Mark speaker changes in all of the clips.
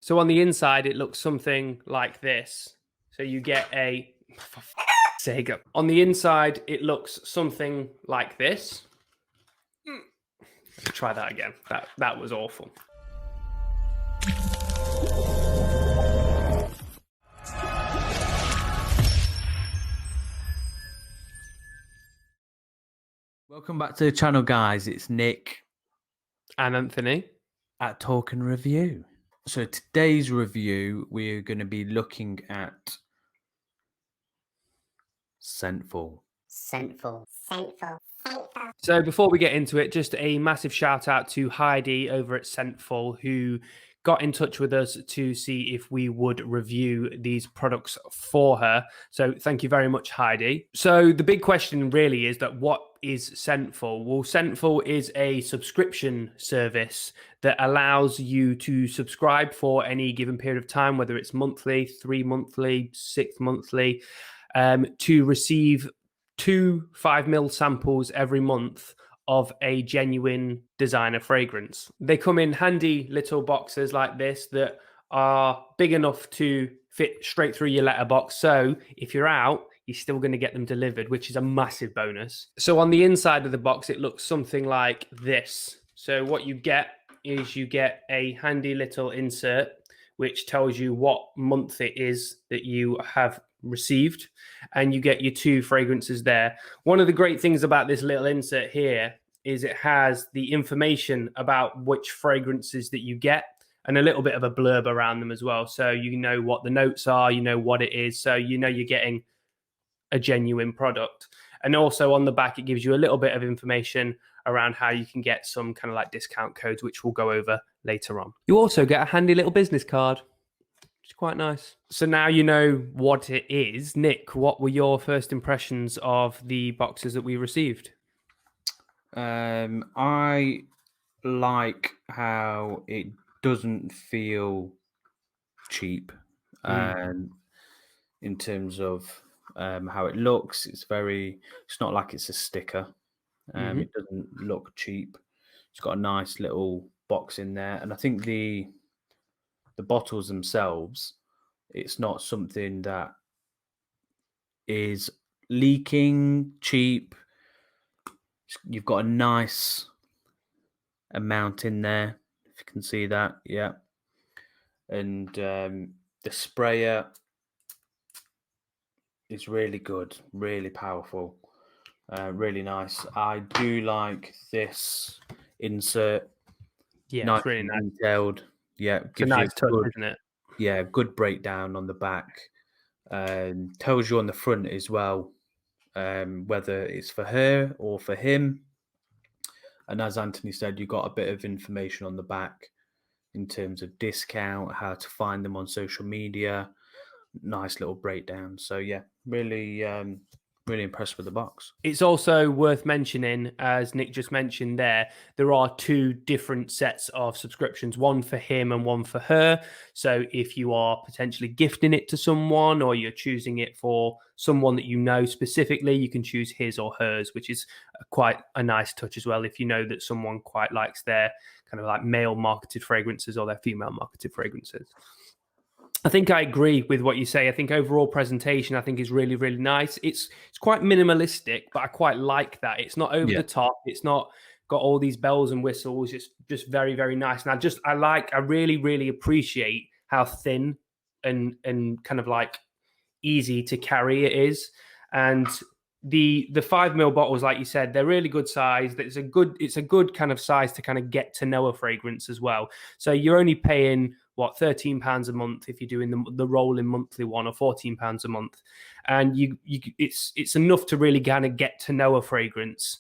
Speaker 1: So on the inside, it looks something like this. So you get a... For sake. On the inside, it looks something like this. Let's try that again. That was awful.
Speaker 2: Welcome back to the channel, guys. It's Nick
Speaker 1: And Anthony
Speaker 2: at Talk and Review. So today's review, we're going to be looking at Scentful.
Speaker 1: So before we get into it, just a massive shout out to Heidi over at Scentful, who got in touch with us to see if we would review these products for her. So thank you very much, Heidi. So the big question really is that what is Scentful? Well, Scentful is a subscription service that allows you to subscribe for any given period of time, whether it's monthly, 3 monthly, 6 monthly, to receive 2 5ml samples every month of a genuine designer fragrance. They come in handy little boxes like this that are big enough to fit straight through your letterbox. So if you're out, you're still going to get them delivered, which is a massive bonus. So on the inside of the box, it looks something like this. So what you get is you get a handy little insert, which tells you what month it is that you have received, and you get your 2 fragrances there. One of the great things about this little insert here is it has the information about which fragrances that you get and a little bit of a blurb around them as well. So you know what the notes are, you know what it is, so you know you're getting a genuine product. And also on the back, it gives you a little bit of information around how you can get some kind of like discount codes, which we'll go over later on. You also get a handy little business card. It's quite nice. So now you know what it is. Nick, what were your first impressions of the boxes that we received?
Speaker 2: I like how it doesn't feel cheap in terms of how it looks. It's not like it's a sticker. It doesn't look cheap. It's got a nice little box in there. And I think the bottles themselves, it's not something that is leaking, cheap. You've got a nice amount in there, if you can see that, yeah. And the sprayer is really good, really powerful, really nice. I do like this insert.
Speaker 1: Yeah,
Speaker 2: nice
Speaker 1: it's really
Speaker 2: and
Speaker 1: nice.
Speaker 2: detailed. Yeah,
Speaker 1: It's a nice touch, isn't it?
Speaker 2: Yeah, good breakdown on the back. Tells you on the front as well whether it's for her or for him. And as Anthony said, you got a bit of information on the back in terms of discount, how to find them on social media. Nice little breakdown. So yeah, really impressed with the box.
Speaker 1: It's also worth mentioning, as Nick just mentioned there are 2 different sets of subscriptions, one for him and one for her. So if you are potentially gifting it to someone or you're choosing it for someone that you know specifically, you can choose his or hers, which is quite a nice touch as well if you know that someone quite likes their kind of like male marketed fragrances or their female marketed fragrances. I think I agree with what you say. I think overall presentation, I think, is really, really nice. It's quite minimalistic, but I quite like that. It's not over the top. It's not got all these bells and whistles. It's just very, very nice. And I really, really appreciate how thin and kind of like easy to carry it is. And the 5ml bottles, like you said, they're really good size. It's a good kind of size to kind of get to know a fragrance as well. So you're only paying £13 a month if you're doing the rolling monthly one, or £14 a month, and it's enough to really kind of get to know a fragrance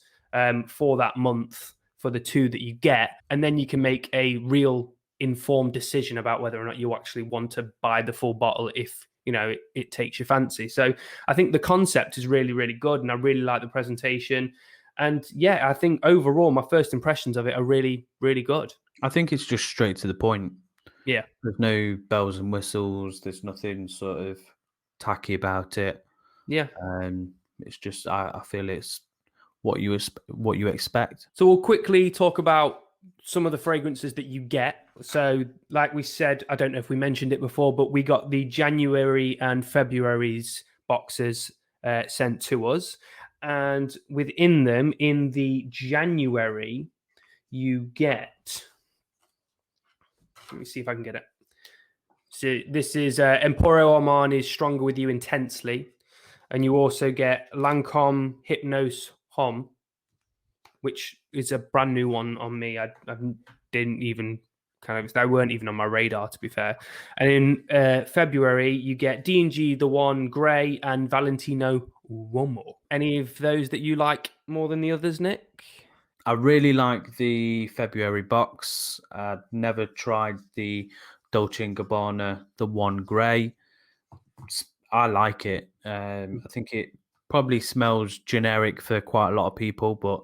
Speaker 1: for that month for the 2 that you get, and then you can make a real informed decision about whether or not you actually want to buy the full bottle if it takes your fancy. So I think the concept is really, really good, and I really like the presentation. And yeah, I think overall my first impressions of it are really, really good.
Speaker 2: I think it's just straight to the point.
Speaker 1: Yeah.
Speaker 2: There's no bells and whistles. There's nothing sort of tacky about it.
Speaker 1: Yeah.
Speaker 2: It's just I feel it's what you expect.
Speaker 1: So we'll quickly talk about some of the fragrances that you get. So, like we said, I don't know if we mentioned it before, but we got the January and February's boxes sent to us. And within them, in the January, you get. Let me see if I can get it. So, this is Emporio Armani's Stronger With You Intensely. And you also get Lancome Hypnose Homme, which is a brand new one on me. I didn't even they weren't even on my radar, to be fair. And in February, you get D&G The One Grey and Valentino Uomo. Any of those that you like more than the others, Nick?
Speaker 2: I really like the February box. I've never tried the Dolce & Gabbana, the One Grey. I like it. I think it probably smells generic for quite a lot of people, but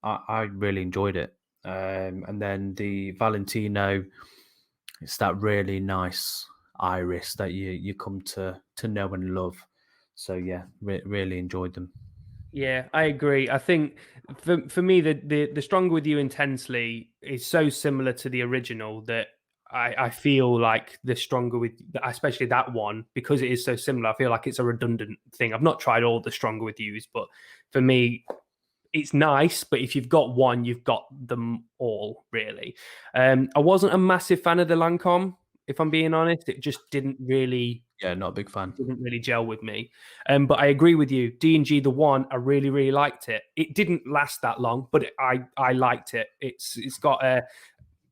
Speaker 2: I really enjoyed it. And then the Valentino, it's that really nice iris that you come to know and love. So yeah, really enjoyed them.
Speaker 1: Yeah, I agree. I think for me, the Stronger With You Intensely is so similar to the original that I feel like the Stronger With, especially that one, because it is so similar, I feel like it's a redundant thing. I've not tried all the Stronger With Yous, but for me, it's nice. But if you've got one, you've got them all, really. I wasn't a massive fan of the Lancome, if I'm being honest. It just
Speaker 2: Yeah, not a big fan.
Speaker 1: didn't really gel with me. But I agree with you. D&G The One, I really, really liked it. It didn't last that long, but I liked it. It's got a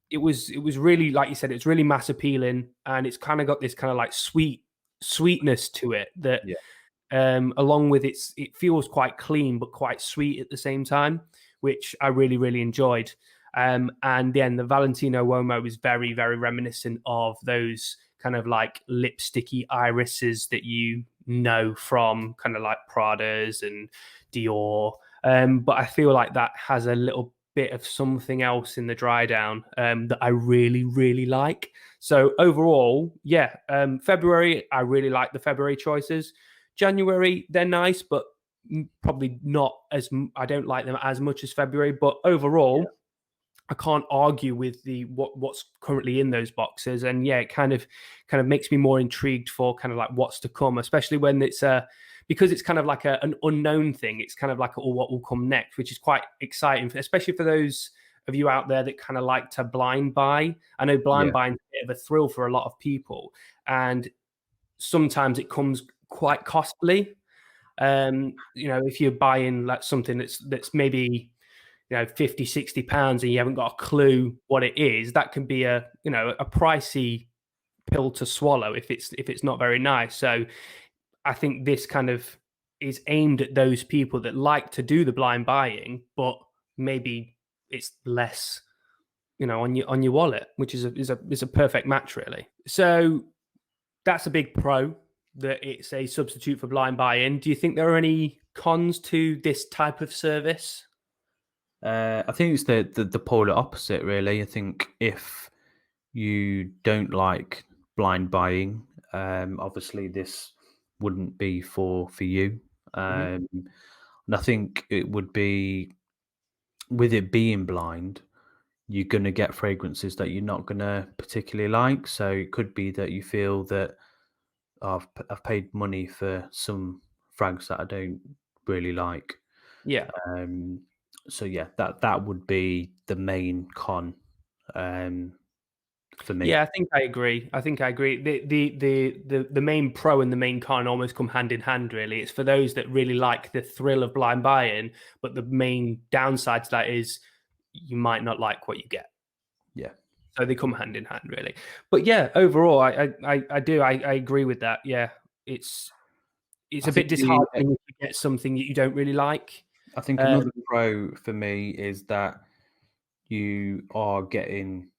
Speaker 1: it was really, like you said, it's really mass appealing, and it's kind of got this kind of like sweetness to it that
Speaker 2: Yeah.
Speaker 1: along with it feels quite clean but quite sweet at the same time, which I really, really enjoyed. And then the Valentino Uomo is very, very reminiscent of those kind of like lipsticky irises that you know from kind of like Prada's and Dior. But I feel like that has a little bit of something else in the dry down that I really, really like. So overall, yeah, February, I really like the February choices. January, they're nice, but probably not as I don't like them as much as February. But overall, I can't argue with the what's currently in those boxes, and yeah, it kind of makes me more intrigued for kind of like what's to come, especially when it's because it's kind of like an unknown thing. It's kind of like what will come next, which is quite exciting, especially for those of you out there that kind of like to blind buy. I know blind
Speaker 2: Yeah.
Speaker 1: buying is a bit of a thrill for a lot of people, and sometimes it comes quite costly. If you're buying like something that's maybe 50, 60 pounds and you haven't got a clue what it is, that can be a pricey pill to swallow if it's not very nice. So I think this kind of is aimed at those people that like to do the blind buying, but maybe it's less on your wallet, which is a perfect match, really. So that's a big pro, that it's a substitute for blind buy-in. Do you think there are any cons to this type of service?
Speaker 2: I think it's the polar opposite, really. I think if you don't like blind buying, obviously this wouldn't be for you.
Speaker 1: Mhm.
Speaker 2: And I think it would be, with it being blind, you're going to get fragrances that you're not going to particularly like. So it could be that you feel that, "Oh, I've paid money for some frags that I don't really like."
Speaker 1: Yeah.
Speaker 2: Um, so yeah, that would be the main con, um, for me.
Speaker 1: Yeah, I think I agree. The main pro and the main con almost come hand in hand, really. It's for those that really like the thrill of blind buying, but the main downside to that is you might not like what you get.
Speaker 2: Yeah,
Speaker 1: So they come hand in hand, really. But yeah, overall, I agree with that. Yeah, it's
Speaker 2: I
Speaker 1: a bit
Speaker 2: think the
Speaker 1: disheartening if you get something that you don't really like.
Speaker 2: I think
Speaker 1: Um,
Speaker 2: another pro for me is that you are getting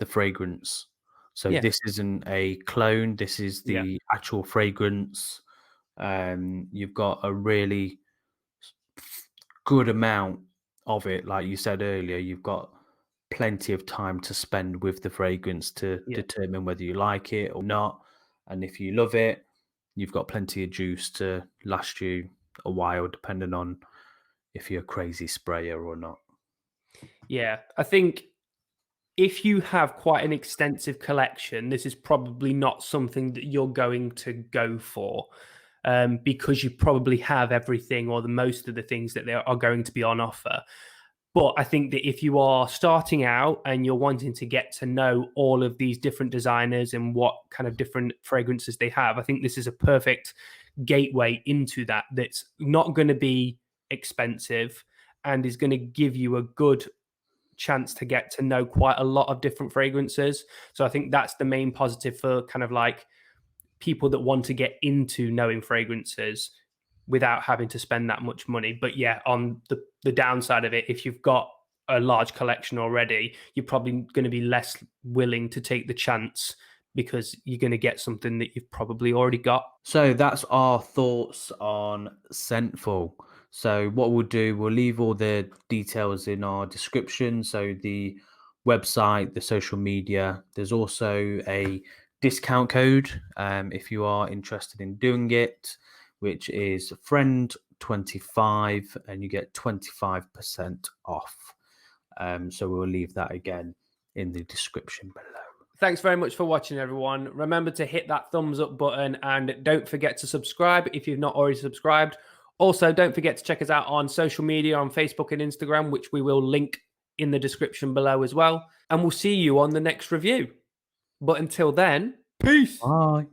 Speaker 2: the fragrance. So
Speaker 1: yeah,
Speaker 2: this isn't a clone. This is
Speaker 1: yeah,
Speaker 2: the actual fragrance. You've got a really good amount of it. Like you said earlier, you've got plenty of time to spend with the fragrance to
Speaker 1: yeah.
Speaker 2: determine whether you like it or not. And if you love it, you've got plenty of juice to last you a while, depending on if you're a crazy sprayer or not.
Speaker 1: Yeah, I think if you have quite an extensive collection, this is probably not something that you're going to go for, because you probably have everything or the most of the things that are going to be on offer. But I think that if you are starting out and you're wanting to get to know all of these different designers and what kind of different fragrances they have, I think this is a perfect gateway into that. That's not going to be expensive and is going to give you a good chance to get to know quite a lot of different fragrances. So I think that's the main positive for kind of like people that want to get into knowing fragrances without having to spend that much money. But yeah, on the downside of it, if you've got a large collection already, you're probably going to be less willing to take the chance because you're going to get something that you've probably already got.
Speaker 2: So that's our thoughts on Scentful. So what we'll do, we'll leave all the details in our description. So the website, the social media. There's also a discount code if you are interested in doing it, which is friend25, and you get 25% off. So we'll leave that again in the description below.
Speaker 1: Thanks very much for watching, everyone. Remember to hit that thumbs up button and don't forget to subscribe if you've not already subscribed. Also, don't forget to check us out on social media on Facebook and Instagram, which we will link in the description below as well. And we'll see you on the next review. But until then, peace.
Speaker 2: Bye.